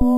Sinasabayan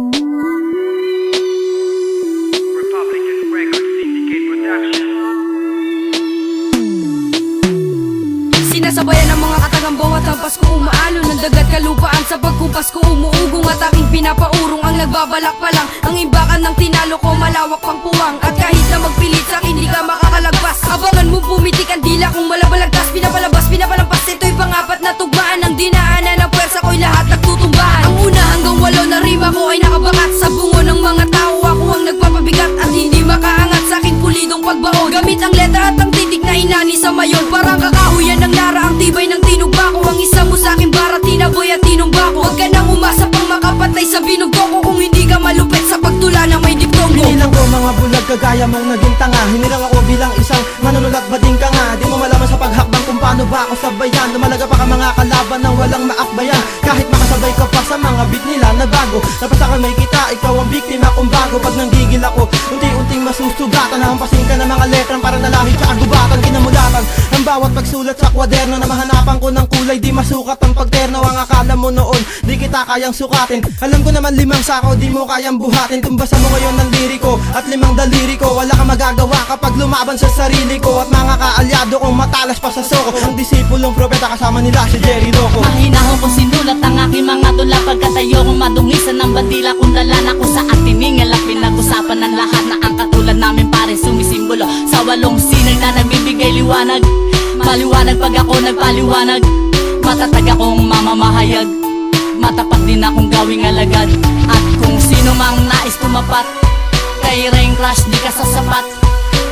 ng mga katangambaw at ang Pasko umaalon ng dagat kalupaan sa pagkupas ko umuugong at aking pinapaurong ang nagbabalak pa lang. Ang imbakan ng tinalo ko malawak pang puwang at kahit na magpilit sa'kin di ka makakalagpas. Abangan mo pumitik ang dila kung malabalagtas, pinapalabas, pinapalampas. Ito'y pangapat na tugmaan ng dinaanan ng pwersa ko'y lahat nagtutumbahan. Ang una hanggang 8 na rima ko ay nakabakat sa bungo ng mga tao. Ako ang nagpapabigat at hindi makaangat sa aking pulidong pagbaon. Gamit ang letra at ang titik na inani sa mayon, parang kakahuyan ng lara ang tibay ng tinugba ko. Ang isa mo sa akin bara tinaboy at tinumba ko. Huwag ka nang umasa pang makapatay sa binugto ko kung hindi ka malupit sa pagtula na may diptongo. Hinilang ko mga bulag kagaya mong naging tanga. Hinirang ako bilang isang manunulat bading ka nga. Di mo malaman sa paghakbang kung paano ba ako sabayan. Lumalaga pa ka mga kalaban ng walang maakbayan. Kahit makasabay ka pa sa mga beat nila na bago. Napasa ka may kita, ikaw ang biktima kung bago. Pag nanggigil ako, unti-unting masusugatan. Hampasin ka ng mga letrang para nalahit sa agubatan. Kinamulatan ang bawat pagsulat sa kwaderno na mahanapan ko ng kulay. Di masukat ang pagterno. Ang akala mo noon, di kita kayang sukatin. Alam ko naman 5 sako, di mo kayang buhatin. Tumbasa mo ngayon ng liriko at 5 daliri ko. Wala ka magagawa kapag lumaban sa sarili ko. At mga kaalyado kong matalas pa sa soko. Ang disipulong propeta kasama nila si Jerry Loco. Mahinahon ko sinulat ang aking mga tula. Pagkatayo kong madungisan ng bandila kung dalan ako sa atiningal. At pinag-usapan ng lahat na ang katulad namin pare sumisimbolo sa 8 sinag na nagbibigay liwanag. Maliwanag pag ako nagpaliwanag. Matatag akong mamamahayag. Matapat din akong gawing alagad. At kung sino mang nais tumapat kay Rain Crush di ka sasapat.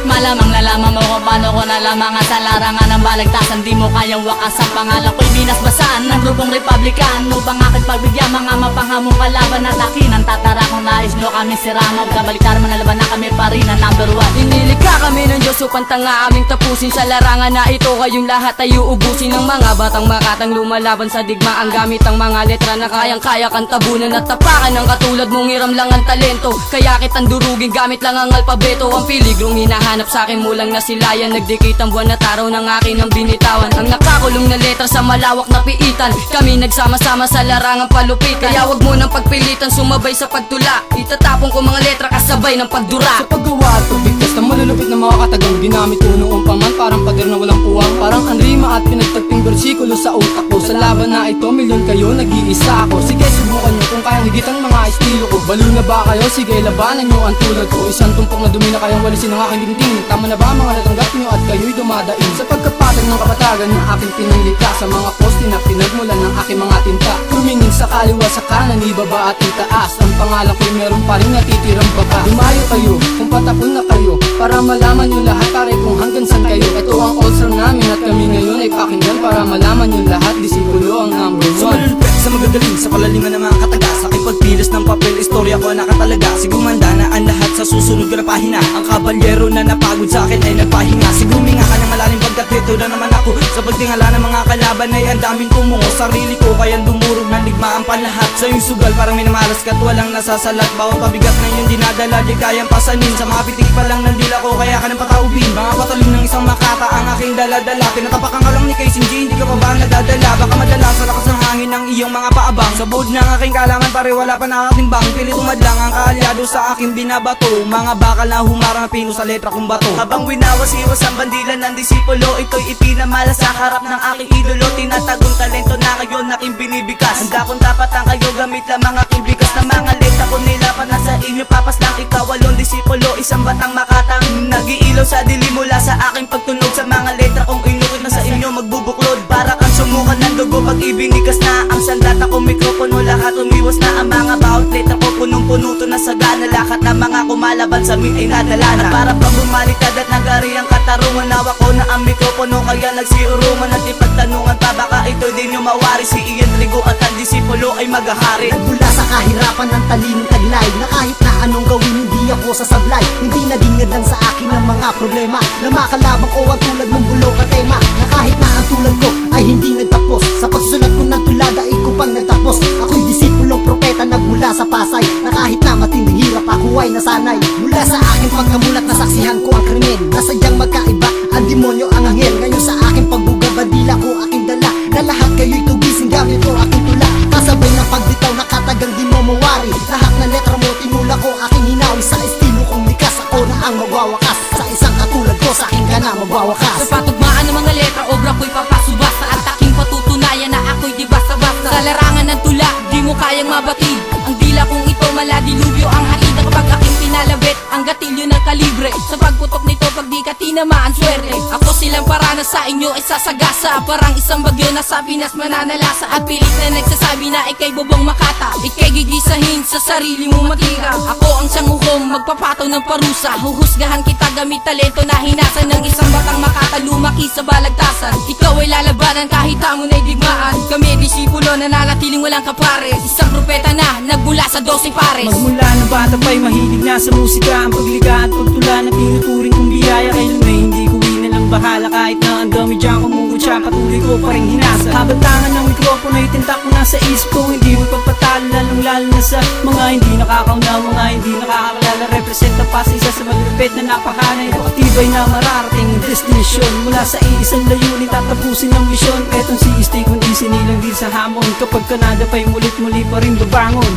Malamang nalaman mo kung paano ko nalaman nga sa larangan ng balagtasan. Di mo kayang wakas ang pangalan ko'y binasbasan ng grupong Republican upang aking pagbigyan mga mapanghamong kalaban at akin ang tatara kung nais nyo kami sirama. Kabaliktaran manalaban na kami pa rin ang number 1. Inilikha kami ng Diyos upang tanga aming tapusin sa larangan na ito. Kayong lahat ay uubusin ng mga batang makatang lumalaban sa digmaan. Gamit ang mga letra na kayang-kaya kang tabunan at tapakan ng katulad mong hiram lang ang talento. Kaya kitang durugin gamit lang ang alpabeto. Ang piligrong hinahanap sa akin mulang nasilayan. Nagdikit ang buwan at araw ng akin ang binitawan. Ang nakakulong na letra sa malawak na piitan. Kami nagsama-sama sa larangang palupitan. Kaya wag mo nang pagpilitan sumabay sa pagtula. Itatapon ko mga letra kasabay ng pagdura. Sa paggawa at pagbigkas ng malulupit na mga katagang ginamit ko noong paman. Parang pader na walang puwang. Parang ang rima at pinagtagping bersikulo sa utak ko. Sa laban na ito, milyon kayo, nag-iisa ako. Sige, subukan nyo kung kayang higit ang mga estilo ko. Balo na ba kayo? Sige, labanan nyo ang tulad ko. Isang tumpok na dumi na kayang walisin ang aking dingding. Tama na ba mga natanggap nyo at kayo'y dumadaing sa pagkapatag ng kapatagan ng aking pinanglikha. Sa mga poste na pinagmulan ng aking mga tinta. Tumingin sa kaliwa sa kanan, ibaba at itaas. Ang pangalan ko'y meron pa rin natitirang baka. Dumayo kayo kung patapon na kayo para malaman nyo lahat pare kung hanggang saan kayo. Ito ang all-star namin at kami ngayon ay pakinggan para malaman nyo lahat. Disipulo ang number 1. Sumalulupit sa magagaling, sa palalingan ng mga kataga. Sa aking pagpilas ng papel, istorya ko nakatalaga. Sigumanda na ang lahat sa susunod ko na pahina. Ang kabalyero na napagod sa akin ay nagpahinga. Siguminga ka ng malalim pagkat dito na naman ako. Sa pagtingala ng mga kalaban ay ang daming tumungo. Sarili ko kayang dumurog ng ligmaan panlahat. Sa iyong sugal parang minamalas ka't walang nasasalat. Bawang pabigat na iyong dinadala di kayang pasanin. Sa mga pitik pa lang ng dila ko kaya ka nang pataubin. Mga patalim ng isang makata ang aking daladala. Tinatapakan ka lang ni Kay Sinji, hindi ka pa ba nadadala? Baka madala sa lakas ng hangin ng iyong mga paabang. Sa buod ng aking kalaman pare wala pa nakatimbang. Pilit umadlang ang kaalyado sa aking binabato. Mga bakal na humarang na pino sa letra kong bato. Habang winawas-iwas ang bandila ng disipulo, ito'y ipinamala sa harap ng aking idolo. Tinatagong talento na ngayon aking binibikas. Handa kong tapatan kayo gamit lamang aking bigas. Na mga letra ko nilapat na sa inyo papas lang. Ikaw 8 disipulo, isang batang makatang nag-iilaw sa dilim mula sa aking pagtunog. Sa mga letra kong inukit na sa inyo magbubuklod. Para kang sumukan ng dugo pag ibinigas na ang sandata ko mikropono. Lahat umiwas na ang mga bawat letra ko punong-puno to na sagana. Lahat ng mga kumalaban sa amin ay nadala na. Para pag bumalitad at nagari ang katarungan. Nawa ko na ang mikropono kaya nagsiurungan. At ipagtanungan pa baka ito din yung mawari. Si Ian Trigo at ang disipulo ay maghahari. Nagmula sa kahirapan ng talinong taglay, na kahit na anong gawin hindi ako sasablay. Hindi naging lang sa akin ang mga problema na makalabang ko ang tulad mong bulong ka tema. Na kahit na ang tulad ko ay hindi nagtapos. Sa pagsulat ko ng tulada ay ko pang nagtapos. Ako'y disipulong propeta nagmula sa Pasay. Na kahit na matinding hirap ako ay nasanay. Mula sa aking pagkamulat nasaksihan ko ang krimen. Na sadyang magkaiba ang demonyo ang anghel. Ngayon sa aking pagbuga bandila ko aking dala. Na lahat kayo'y tugising gamit ko aking tula. Kasabay ng pagbitaw na katagang di mo mawari. Lahat ng letra mo tinula ko aking hinawi. Sa estilo kong likas ako na ang magwawakas. Sa isang katulad ko sa akin ka na magwawakas. Sa patugmaan ng mga letra, obra ko'y papasubasta at aking patutunayan na ako'y di basta-basta. Sa larangan ng tula, di mo kayang mabatid. Ang dila kong ito maladilubyo ang halid na kapag aking pinalabit ang gatilyo ng kalibre. Sa pagputok nito, pag di ka tinamaan swerte. Ako silang parana sa inyo ay sasagasa. Parang isang bagyo na sa Pinas mananalasa. At pilit na nagsasabi na ikay bubong makata. Ikay gigisahin sa sarili mong matira. Ako ang siyang magpapataw ng parusa. Huhusgahan kita gamit talento na hinasan ng isang batang makata lumaki sa balagtasan. Ikaw ay lalabanan kahit hamon ay digmaan. Kami disipulo na nanatiling walang kapares. Isang propeta na nagmula sa 12 pares. Magmula ng bata pa'y mahilig na sa musika. Ang pagliga at pagtula na tinuturing kong biyaya. Kailan may hindi ko winalang bahala. Kahit na ang dami dyan kumungutya, patuloy ko pa rin hinasa. Habang tangan ng mikropono ay tintak ko na sa isip ko. Hindi mo pagpatalo lalong lalo na sa mga hindi nakakauna, mga hindi nakakalala. Representa pa sa isa sa malupit na napakanay. Pakatibay na mararating ang destinasyon. Mula sa iisang layunin tatapusin ang misyon. Etong si stay kundi sinilang din sa hamon. Kapag kanada pa'y mulit-muli pa rin babangon.